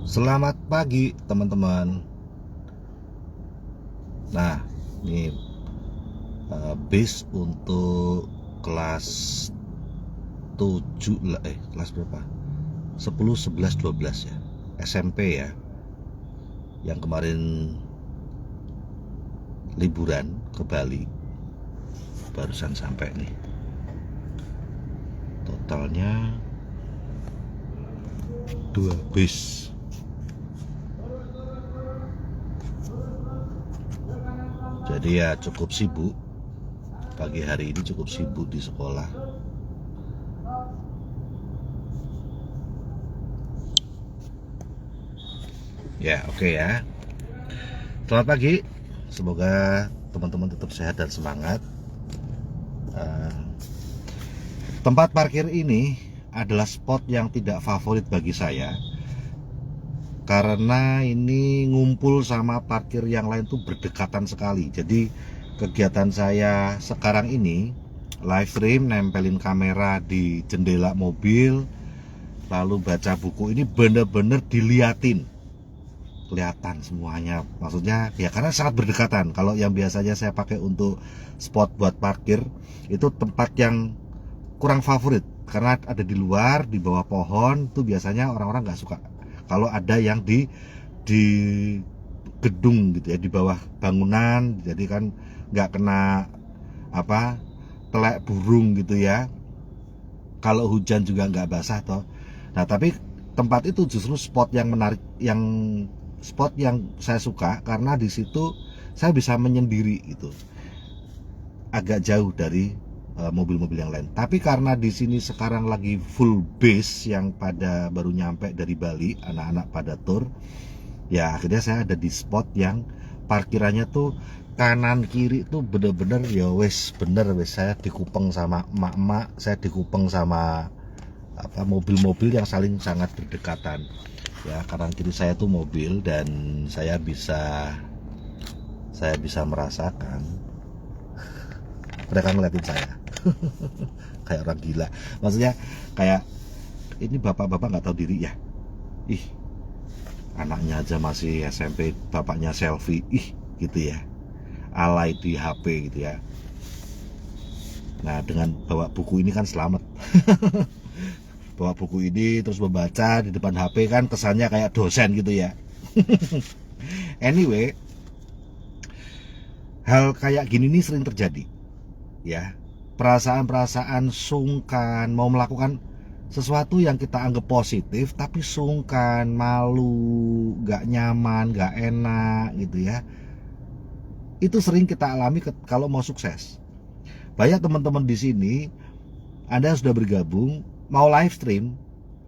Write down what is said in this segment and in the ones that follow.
Selamat pagi teman-teman. Nah, ini base untuk kelas 7 kelas berapa? 10, 11, 12 ya. SMP ya. Yang kemarin liburan ke Bali. Barusan sampai nih. Totalnya 2 base. Jadi ya cukup sibuk. Pagi hari ini cukup sibuk di sekolah. Ya, oke ya. Selamat pagi. Semoga teman-teman tetap sehat dan semangat. Tempat parkir ini adalah spot yang tidak favorit bagi saya, karena ini ngumpul sama parkir yang lain tuh berdekatan sekali. Jadi kegiatan saya sekarang ini live stream, nempelin kamera di jendela mobil, lalu baca buku, ini bener-bener diliatin, kelihatan semuanya. Maksudnya ya karena sangat berdekatan. Kalau yang biasanya saya pakai untuk spot buat parkir, itu tempat yang kurang favorit karena ada di luar, di bawah pohon tuh biasanya orang-orang nggak suka. Kalau ada yang di gedung gitu ya, di bawah bangunan, jadi kan nggak kena telek burung gitu ya. Kalau hujan juga nggak basah toh. Nah tapi tempat itu justru spot yang menarik, yang spot yang saya suka karena di situ saya bisa menyendiri gitu, agak jauh dari mobil-mobil yang lain. Tapi karena di sini sekarang lagi full base yang pada baru nyampe dari Bali, anak-anak pada tour, ya akhirnya saya ada di spot yang parkirannya tuh kanan kiri tuh bener-bener ya wes bener wes, saya dikupeng sama emak-emak, saya dikupeng sama mobil-mobil yang saling sangat berdekatan. Ya kanan kiri saya tuh mobil dan saya bisa merasakan mereka ngeliatin saya kayak orang gila. Maksudnya kayak ini bapak-bapak nggak tahu diri ya. Ih, anaknya aja masih SMP, bapaknya selfie, gitu ya, alay di HP gitu ya. Nah dengan bawa buku ini kan selamat. Bawa buku ini terus membaca di depan HP kan kesannya kayak dosen gitu ya. Anyway, hal kayak gini nih sering terjadi ya. Perasaan-perasaan sungkan mau melakukan sesuatu yang kita anggap positif, tapi sungkan, malu, gak nyaman, gak enak gitu ya. Itu sering kita alami kalau mau sukses. Banyak teman-teman di sini, Anda yang sudah bergabung, mau live stream,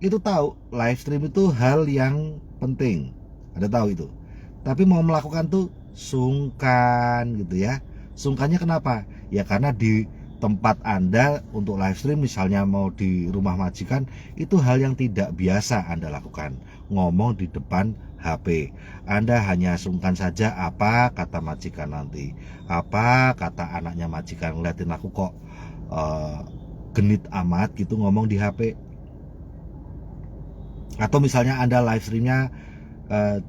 itu tahu live stream itu hal yang penting. Anda tahu itu. Tapi mau melakukan tuh sungkan gitu ya. Sungkannya kenapa? Ya karena di tempat Anda untuk live stream, misalnya mau di rumah majikan, itu hal yang tidak biasa Anda lakukan. Ngomong di depan HP. Anda hanya sungkan saja apa kata majikan nanti, apa kata anaknya majikan, ngeliatin aku kok genit amat gitu ngomong di HP. Atau misalnya Anda live streamnya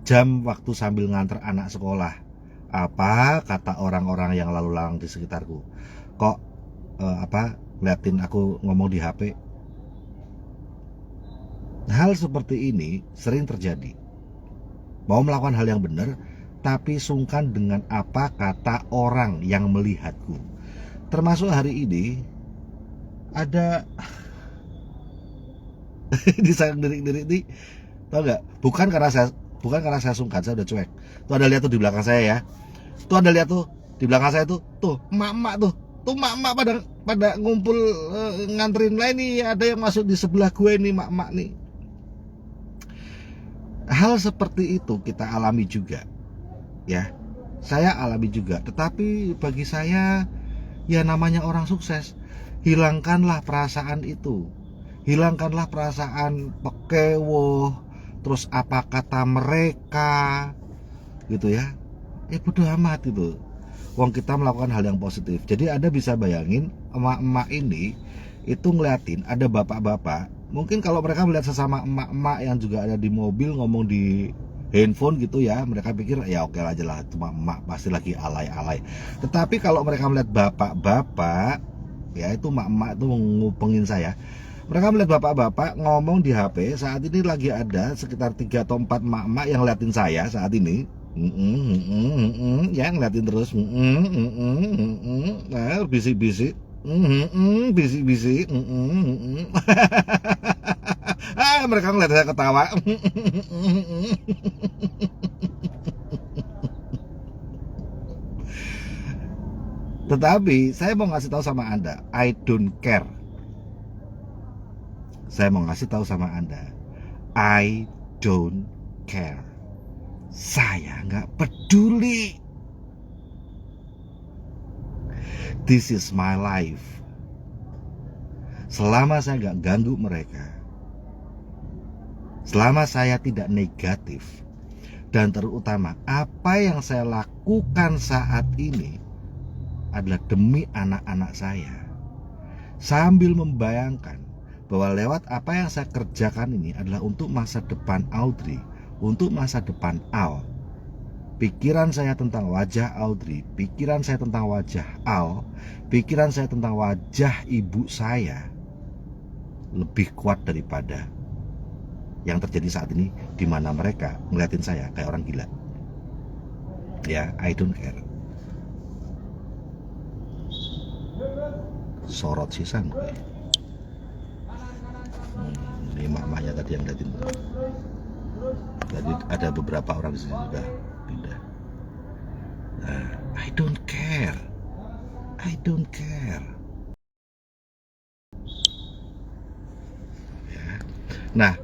jam waktu sambil nganter anak sekolah, apa kata orang-orang yang lalu lalang di sekitarku, kok ngeliatin aku ngomong di HP. Hal seperti ini sering terjadi. Mau melakukan hal yang benar, tapi sungkan dengan apa kata orang yang melihatku. Termasuk hari ini ada di sayang diri nih, tau nggak? Bukan karena saya sungkan, saya udah cuek. Tuh Anda lihat tuh di belakang saya ya. Tuh Anda lihat tuh di belakang saya tuh emak-emak tuh emak-emak pada ngumpul nganterin lain nih. Ada yang masuk di sebelah gue nih, emak-emak nih. Hal seperti itu kita alami juga ya. Saya alami juga. Tetapi bagi saya ya namanya orang sukses, hilangkanlah perasaan itu. Hilangkanlah perasaan pekewoh, terus apa kata mereka gitu ya. Bodoh amat itu. Wong kita melakukan hal yang positif. Jadi Anda bisa bayangin emak-emak ini itu ngeliatin ada bapak-bapak Mungkin kalau mereka melihat sesama emak-emak yang juga ada di mobil ngomong di handphone gitu ya, mereka pikir ya oke aja lah, cuma emak pasti lagi alay-alay. Tetapi kalau mereka melihat bapak-bapak, ya itu emak-emak itu ngupengin saya. Mereka melihat bapak-bapak ngomong di HP, saat ini lagi ada sekitar 3 atau 4 emak-emak yang liatin saya saat ini. Ya ngeliatin terus, nah bisik-bisik, bisik-bisik, mereka ngeliat saya ketawa. Tetapi saya mau ngasih tahu sama Anda, I don't care. Saya mau ngasih tahu sama Anda, I don't care. Saya nggak peduli. This is my life. Selama saya nggak ganggu mereka, selama saya tidak negatif, dan terutama apa yang saya lakukan saat ini adalah demi anak-anak saya, sambil membayangkan bahwa lewat apa yang saya kerjakan ini adalah untuk masa depan Audrey, untuk masa depan Al. Pikiran saya tentang wajah Audrey, pikiran saya tentang wajah Al, pikiran saya tentang wajah ibu saya lebih kuat daripada yang terjadi saat ini, di mana mereka ngeliatin saya kayak orang gila. Ya, I don't care. Sorot sisan gue. Ini mamanya tadi yang ngeliatin. Tadi ada beberapa orang di sini juga pindah. I don't care. I don't care. Ya. Nah,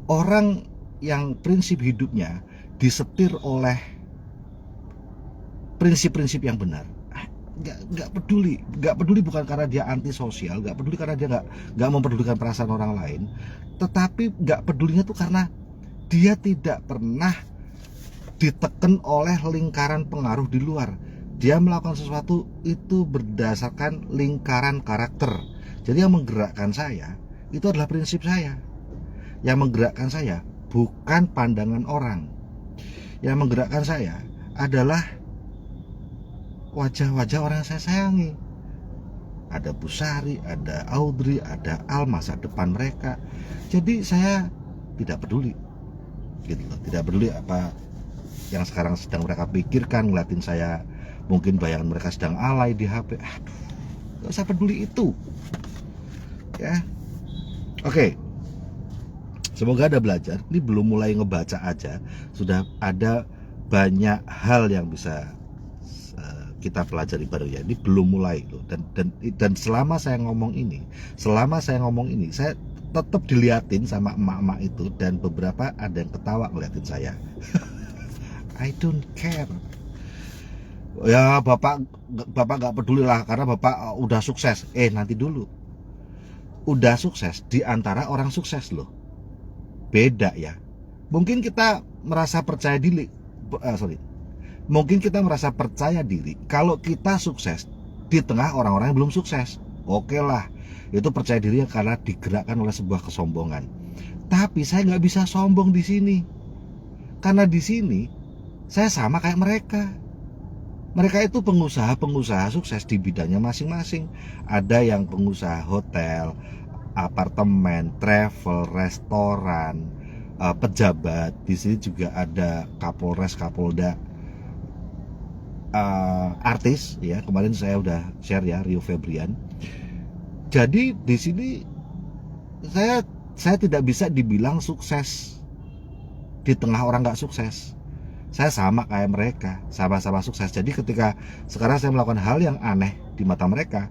orang yang prinsip hidupnya disetir oleh prinsip-prinsip yang benar, nggak peduli bukan karena dia antisosial, nggak peduli karena dia nggak mempedulikan perasaan orang lain, tetapi nggak pedulinya tuh karena dia tidak pernah ditekan oleh lingkaran pengaruh di luar. Dia melakukan sesuatu itu berdasarkan lingkaran karakter. Jadi yang menggerakkan saya itu adalah prinsip saya. Yang menggerakkan saya bukan pandangan orang. Yang menggerakkan saya adalah wajah-wajah orang yang saya sayangi. Ada Bu Sari, ada Audrey, ada Al, masa depan mereka. Jadi saya tidak peduli, gitu loh. Tidak peduli apa yang sekarang sedang mereka pikirkan, ngeliatin saya, mungkin bayangan mereka sedang alay di HP. Aduh, gak usah peduli itu. Ya, oke. Semoga Anda belajar. Ini belum mulai ngebaca aja, sudah ada banyak hal yang bisa kita pelajari baru ya. Ini belum mulai loh. Dan selama saya ngomong ini, saya tetap diliatin sama emak-emak itu, dan beberapa ada yang ketawa ngeliatin saya. I don't care. Ya bapak nggak peduli lah karena bapak udah sukses. Nanti dulu. Udah sukses di antara orang sukses loh. Beda ya. Mungkin kita merasa percaya diri. Mungkin kita merasa percaya diri kalau kita sukses di tengah orang-orang yang belum sukses. Oke lah, itu percaya diri karena digerakkan oleh sebuah kesombongan. Tapi saya nggak bisa sombong di sini, karena di sini saya sama kayak mereka. Mereka itu pengusaha sukses di bidangnya masing-masing. Ada yang pengusaha hotel, apartemen, travel, restoran, pejabat. Di sini juga ada Kapolres, Kapolda, artis ya. Kemarin saya udah share ya, Rio Febrian. Jadi di sini saya tidak bisa dibilang sukses di tengah orang nggak sukses. Saya sama kayak mereka, sama-sama sukses. Jadi ketika sekarang saya melakukan hal yang aneh di mata mereka,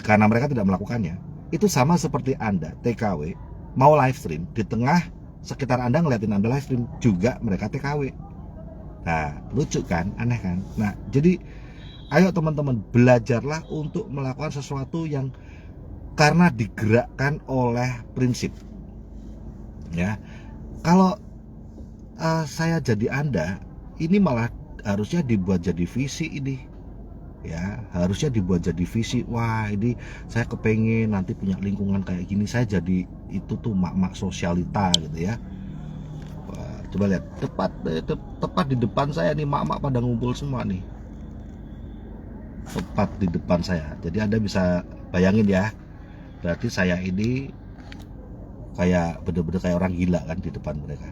karena mereka tidak melakukannya, itu sama seperti Anda TKW mau live stream, di tengah sekitar Anda ngeliatin Anda live stream juga mereka TKW. Nah, lucu kan, aneh kan. Nah, jadi ayo teman-teman, belajarlah untuk melakukan sesuatu yang karena digerakkan oleh prinsip. Ya, kalau saya jadi Anda, ini malah harusnya dibuat jadi visi ini. Ya, harusnya dibuat jadi visi. Wah, ini saya kepengen nanti punya lingkungan kayak gini. Saya jadi itu tuh mak-mak sosialita gitu ya. Wah, coba lihat tepat di depan saya nih, mak-mak pada ngumpul semua nih, tepat di depan saya. Jadi Anda bisa bayangin ya, berarti saya ini kayak bener-bener kayak orang gila kan di depan mereka.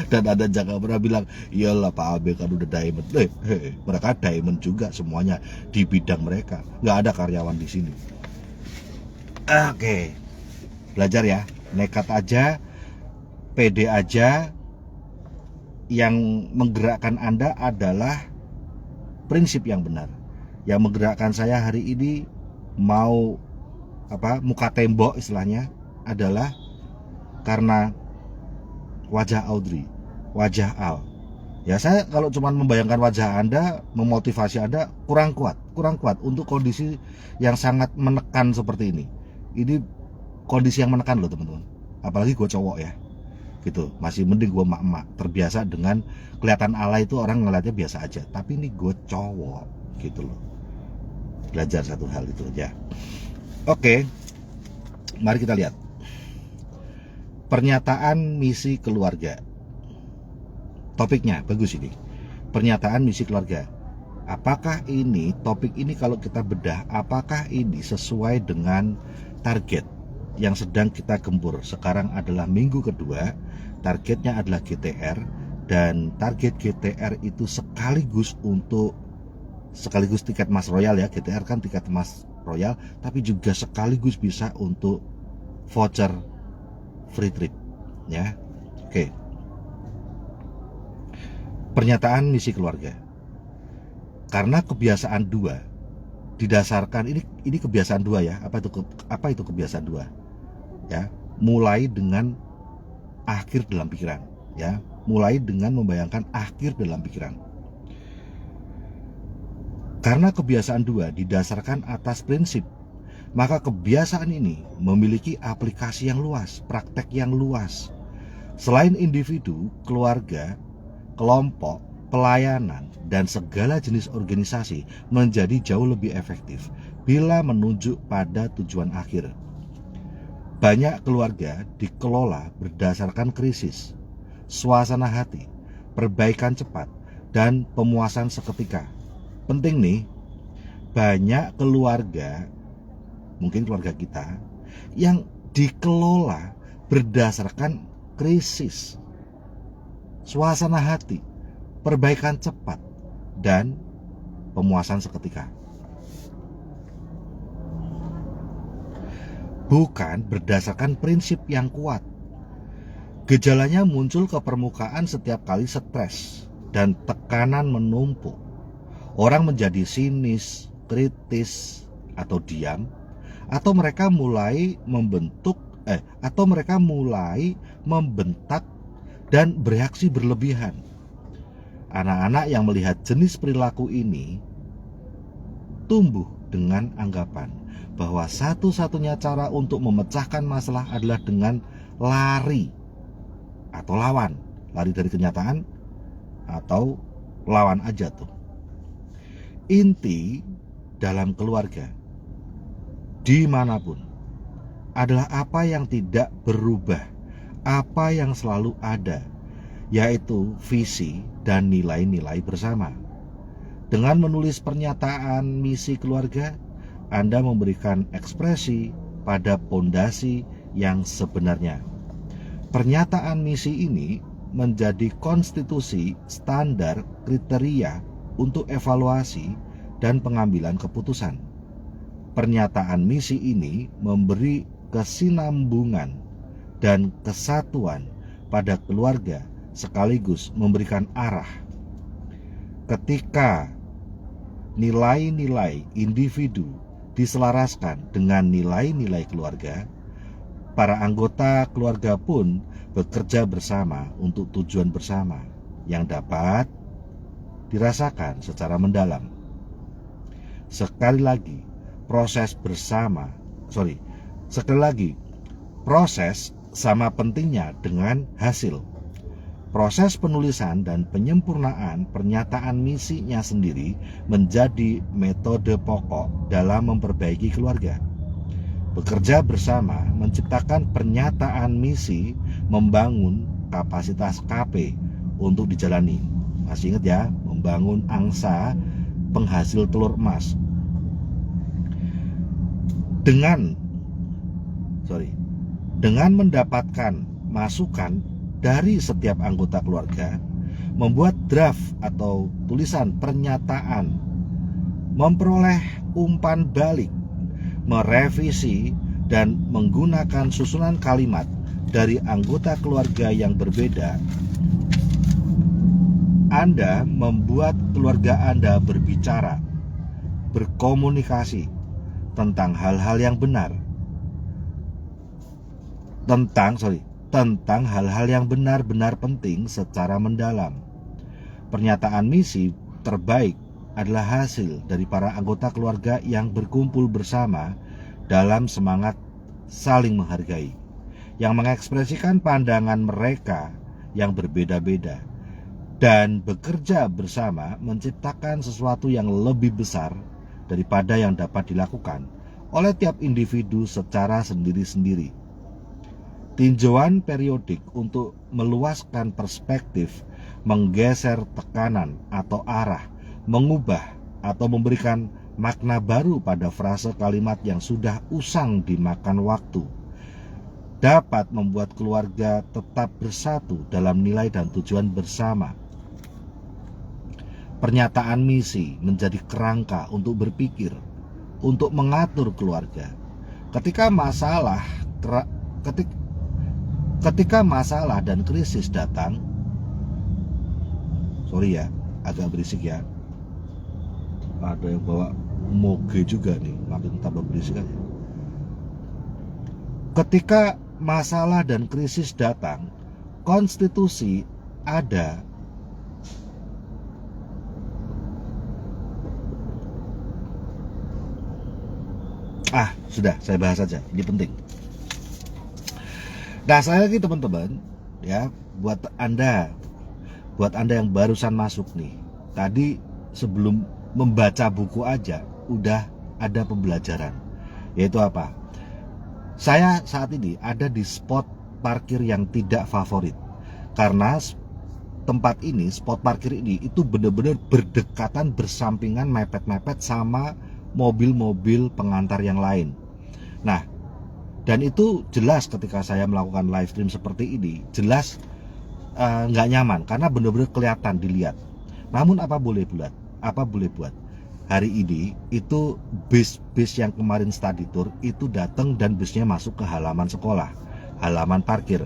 Dan ada jangan pernah bilang, iyalah Pak Abe kan udah diamond. Mereka diamond juga semuanya di bidang mereka. Nggak ada karyawan di sini. Oke, belajar ya. Nekat aja, pede aja. Yang menggerakkan Anda adalah prinsip yang benar. Yang menggerakkan saya hari ini mau muka tembok istilahnya adalah karena wajah Audrey, wajah Al. Ya, saya kalau cuma membayangkan wajah Anda, memotivasi Anda kurang kuat untuk kondisi yang sangat menekan seperti ini. Ini kondisi yang menekan loh teman-teman. Apalagi gue cowok ya, gitu. Masih mending gue mak-mak terbiasa dengan kelihatan alay itu orang ngeliatnya biasa aja. Tapi ini gue cowok, gitu loh. Belajar satu hal itu aja. Oke, mari kita lihat pernyataan misi keluarga. Topiknya bagus ini. Pernyataan misi keluarga. Apakah ini, topik ini kalau kita bedah, apakah ini sesuai dengan target yang sedang kita gempur? Sekarang adalah minggu kedua, targetnya adalah GTR, dan target GTR itu sekaligus tiket Mas Royal ya. GTR kan tiket Mas Royal, tapi juga sekaligus bisa untuk voucher free trip ya. Oke. Pernyataan misi keluarga. Karena kebiasaan dua didasarkan ini kebiasaan dua ya. Apa itu kebiasaan dua? Ya, mulai dengan akhir dalam pikiran ya. Mulai dengan membayangkan akhir dalam pikiran. Karena kebiasaan dua didasarkan atas prinsip, maka kebiasaan ini memiliki aplikasi yang luas, praktek yang luas. Selain individu, keluarga, kelompok, pelayanan, dan segala jenis organisasi menjadi jauh lebih efektif bila menunjuk pada tujuan akhir. Banyak keluarga dikelola berdasarkan krisis, suasana hati, perbaikan cepat, dan pemuasan seketika. Penting nih, banyak keluarga, mungkin keluarga kita, yang dikelola berdasarkan krisis, suasana hati, perbaikan cepat, dan pemuasan seketika. Bukan berdasarkan prinsip yang kuat. Gejalanya muncul ke permukaan setiap kali stres dan tekanan menumpuk. Orang menjadi sinis, kritis, atau diam, atau mereka mulai membentak dan bereaksi berlebihan. Anak-anak yang melihat jenis perilaku ini tumbuh dengan anggapan bahwa satu-satunya cara untuk memecahkan masalah adalah dengan lari atau lawan, lari dari kenyataan atau lawan aja tuh. Inti dalam keluarga dimanapun adalah apa yang tidak berubah, apa yang selalu ada, yaitu visi dan nilai-nilai bersama. Dengan menulis pernyataan misi keluarga, Anda memberikan ekspresi pada pondasi yang sebenarnya. Pernyataan misi ini menjadi konstitusi standar kriteria untuk evaluasi dan pengambilan keputusan. Pernyataan misi ini memberi kesinambungan dan kesatuan pada keluarga sekaligus memberikan arah. Ketika nilai-nilai individu diselaraskan dengan nilai-nilai keluarga, para anggota keluarga pun bekerja bersama untuk tujuan bersama yang dapat dirasakan secara mendalam. Sekali lagi, proses sama pentingnya dengan hasil. Proses penulisan dan penyempurnaan pernyataan misinya sendiri menjadi metode pokok dalam memperbaiki keluarga. Bekerja bersama menciptakan pernyataan misi membangun kapasitas KP untuk dijalani. Masih ingat ya, membangun angsa penghasil telur emas. Dengan mendapatkan masukan dari setiap anggota keluarga, membuat draft atau tulisan pernyataan, memperoleh umpan balik, merevisi dan menggunakan susunan kalimat dari anggota keluarga yang berbeda, Anda membuat keluarga Anda berbicara, berkomunikasi tentang hal-hal yang benar, tentang hal-hal yang benar-benar penting secara mendalam. Pernyataan misi terbaik adalah hasil dari para anggota keluarga yang berkumpul bersama dalam semangat saling menghargai, yang mengekspresikan pandangan mereka yang berbeda-beda, dan bekerja bersama menciptakan sesuatu yang lebih besar daripada yang dapat dilakukan oleh tiap individu secara sendiri-sendiri. Tinjauan periodik untuk meluaskan perspektif, menggeser tekanan atau arah, mengubah atau memberikan makna baru pada frase kalimat yang sudah usang dimakan waktu, dapat membuat keluarga tetap bersatu dalam nilai dan tujuan bersama. Pernyataan misi menjadi kerangka untuk berpikir, untuk mengatur keluarga. Ketika masalah dan krisis datang, sorry ya, agak berisik ya. Ada yang bawa moge juga nih, makin tambah berisik aja. Ketika masalah dan krisis datang, konstitusi ada. Sudah, saya bahas saja, ini penting. Nah, saya lagi teman-teman, ya, buat anda yang barusan masuk nih, tadi sebelum membaca buku aja udah ada pembelajaran, yaitu apa? Saya saat ini ada di spot parkir yang tidak favorit, karena spot parkir ini itu benar-benar berdekatan, bersampingan, mepet-mepet sama mobil-mobil pengantar yang lain. Nah, dan itu jelas ketika saya melakukan live stream seperti ini, jelas nggak nyaman karena benar-benar kelihatan dilihat. Namun apa boleh buat? Hari ini itu bis yang kemarin study tour itu datang dan busnya masuk ke halaman sekolah, halaman parkir.